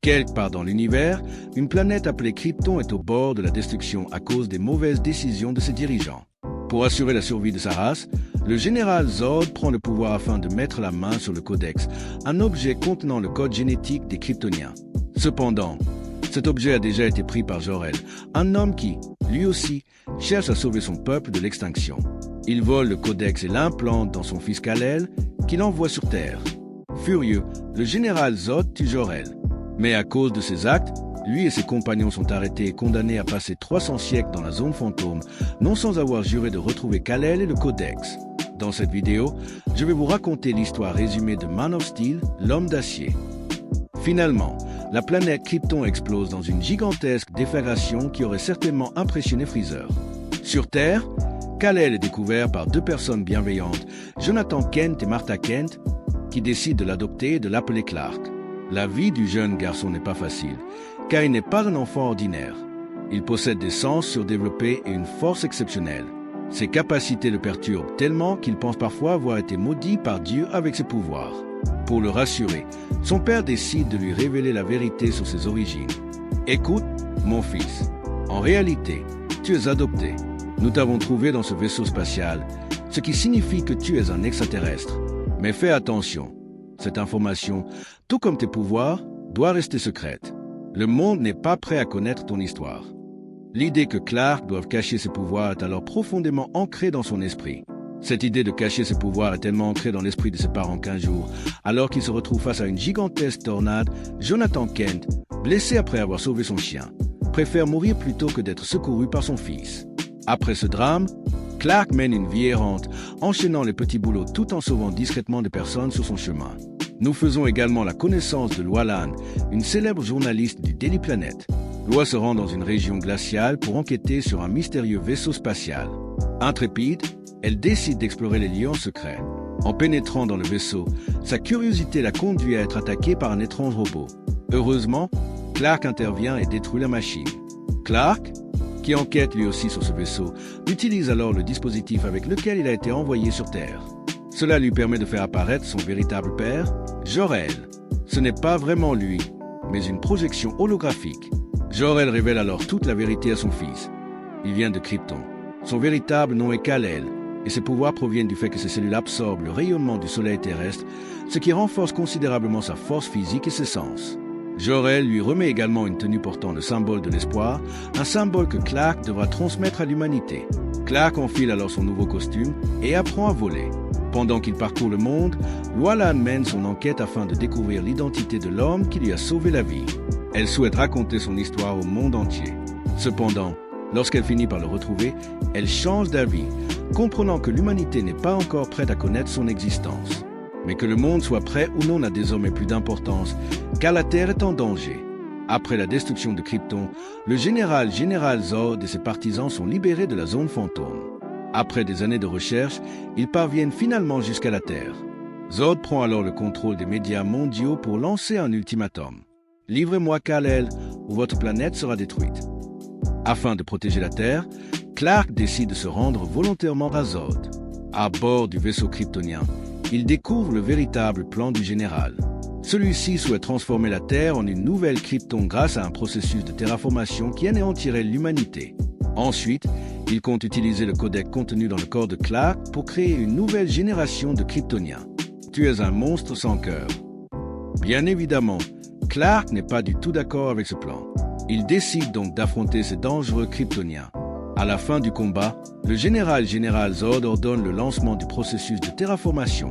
Quelque part dans l'univers, une planète appelée Krypton est au bord de la destruction à cause des mauvaises décisions de ses dirigeants. Pour assurer la survie de sa race, le général Zod prend le pouvoir afin de mettre la main sur le Codex, un objet contenant le code génétique des Kryptoniens. Cependant, cet objet a déjà été pris par Jor-El, un homme qui, lui aussi, cherche à sauver son peuple de l'extinction. Il vole le Codex et l'implante dans son fils Kal-El, qu'il envoie sur Terre. Furieux, le général Zod tue Jor-El. Mais à cause de ses actes, lui et ses compagnons sont arrêtés et condamnés à passer 300 siècles dans la zone fantôme, non sans avoir juré de retrouver Kal-El et le Codex. Dans cette vidéo, je vais vous raconter l'histoire résumée de Man of Steel, l'homme d'acier. Finalement, la planète Krypton explose dans une gigantesque déflagration qui aurait certainement impressionné Freezer. Sur Terre, Kal-El est découvert par deux personnes bienveillantes, Jonathan Kent et Martha Kent, qui décident de l'adopter et de l'appeler Clark. La vie du jeune garçon n'est pas facile, car il n'est pas un enfant ordinaire. Il possède des sens surdéveloppés et une force exceptionnelle. Ses capacités le perturbent tellement qu'il pense parfois avoir été maudit par Dieu avec ses pouvoirs. Pour le rassurer, son père décide de lui révéler la vérité sur ses origines. « Écoute, mon fils, en réalité, tu es adopté. Nous t'avons trouvé dans ce vaisseau spatial, ce qui signifie que tu es un extraterrestre. Mais fais attention. Cette information, tout comme tes pouvoirs, doit rester secrète. Le monde n'est pas prêt à connaître ton histoire. » L'idée que Clark doive cacher ses pouvoirs est alors profondément ancrée dans son esprit. Cette idée de cacher ses pouvoirs est tellement ancrée dans l'esprit de ses parents qu'un jour, alors qu'il se retrouve face à une gigantesque tornade, Jonathan Kent, blessé après avoir sauvé son chien, préfère mourir plutôt que d'être secouru par son fils. Après ce drame, Clark mène une vie errante, enchaînant les petits boulots tout en sauvant discrètement des personnes sur son chemin. Nous faisons également la connaissance de Loi Lan, une célèbre journaliste du Daily Planet. Loi se rend dans une région glaciale pour enquêter sur un mystérieux vaisseau spatial. Intrépide, elle décide d'explorer les lieux en secret. En pénétrant dans le vaisseau, sa curiosité la conduit à être attaquée par un étrange robot. Heureusement, Clark intervient et détruit la machine. Clark, qui enquête lui aussi sur ce vaisseau, utilise alors le dispositif avec lequel il a été envoyé sur Terre. Cela lui permet de faire apparaître son véritable père, Jor-El. Ce n'est pas vraiment lui, mais une projection holographique. Jor-El révèle alors toute la vérité à son fils. Il vient de Krypton. Son véritable nom est Kal-El, et ses pouvoirs proviennent du fait que ses cellules absorbent le rayonnement du soleil terrestre, ce qui renforce considérablement sa force physique et ses sens. Jor-El lui remet également une tenue portant le symbole de l'espoir, un symbole que Clark devra transmettre à l'humanité. Clark enfile alors son nouveau costume et apprend à voler. Pendant qu'il parcourt le monde, Loi Lan mène son enquête afin de découvrir l'identité de l'homme qui lui a sauvé la vie. Elle souhaite raconter son histoire au monde entier. Cependant, lorsqu'elle finit par le retrouver, elle change d'avis, comprenant que l'humanité n'est pas encore prête à connaître son existence. Mais que le monde soit prêt ou non n'a désormais plus d'importance, car la Terre est en danger. Après la destruction de Krypton, le général Zod et ses partisans sont libérés de la zone fantôme. Après des années de recherche, ils parviennent finalement jusqu'à la Terre. Zod prend alors le contrôle des médias mondiaux pour lancer un ultimatum. « Livrez-moi Kal-El ou votre planète sera détruite. » Afin de protéger la Terre, Clark décide de se rendre volontairement à Zod. À bord du vaisseau kryptonien, il découvre le véritable plan du général. Celui-ci souhaite transformer la Terre en une nouvelle Krypton grâce à un processus de terraformation qui anéantirait l'humanité. Ensuite, il compte utiliser le codec contenu dans le corps de Clark pour créer une nouvelle génération de Kryptoniens. Tu es un monstre sans cœur. Bien évidemment, Clark n'est pas du tout d'accord avec ce plan. Il décide donc d'affronter ces dangereux Kryptoniens. À la fin du combat, le général Zod ordonne le lancement du processus de terraformation,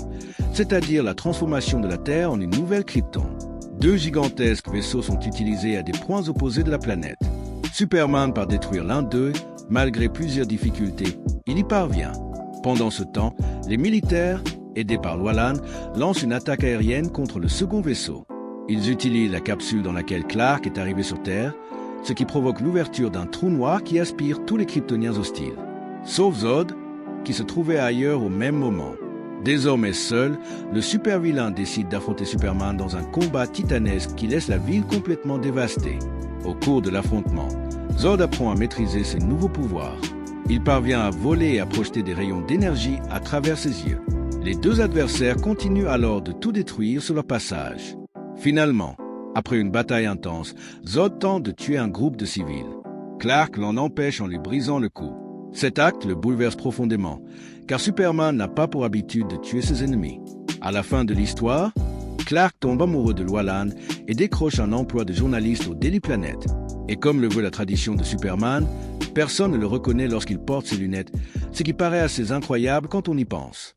c'est-à-dire la transformation de la Terre en une nouvelle Krypton. Deux gigantesques vaisseaux sont utilisés à des points opposés de la planète. Superman part détruire l'un d'eux, malgré plusieurs difficultés, il y parvient. Pendant ce temps, les militaires, aidés par Loi Lan, lancent une attaque aérienne contre le second vaisseau. Ils utilisent la capsule dans laquelle Clark est arrivé sur Terre, ce qui provoque l'ouverture d'un trou noir qui aspire tous les Kryptoniens hostiles. Sauf Zod, qui se trouvait ailleurs au même moment. Désormais seul, le super-vilain décide d'affronter Superman dans un combat titanesque qui laisse la ville complètement dévastée. Au cours de l'affrontement, Zod apprend à maîtriser ses nouveaux pouvoirs. Il parvient à voler et à projeter des rayons d'énergie à travers ses yeux. Les deux adversaires continuent alors de tout détruire sur leur passage. Finalement, Après une bataille intense, Zod tente de tuer un groupe de civils. Clark l'en empêche en lui brisant le cou. Cet acte le bouleverse profondément, car Superman n'a pas pour habitude de tuer ses ennemis. À la fin de l'histoire, Clark tombe amoureux de Lois Lane et décroche un emploi de journaliste au Daily Planet. Et comme le veut la tradition de Superman, personne ne le reconnaît lorsqu'il porte ses lunettes, ce qui paraît assez incroyable quand on y pense.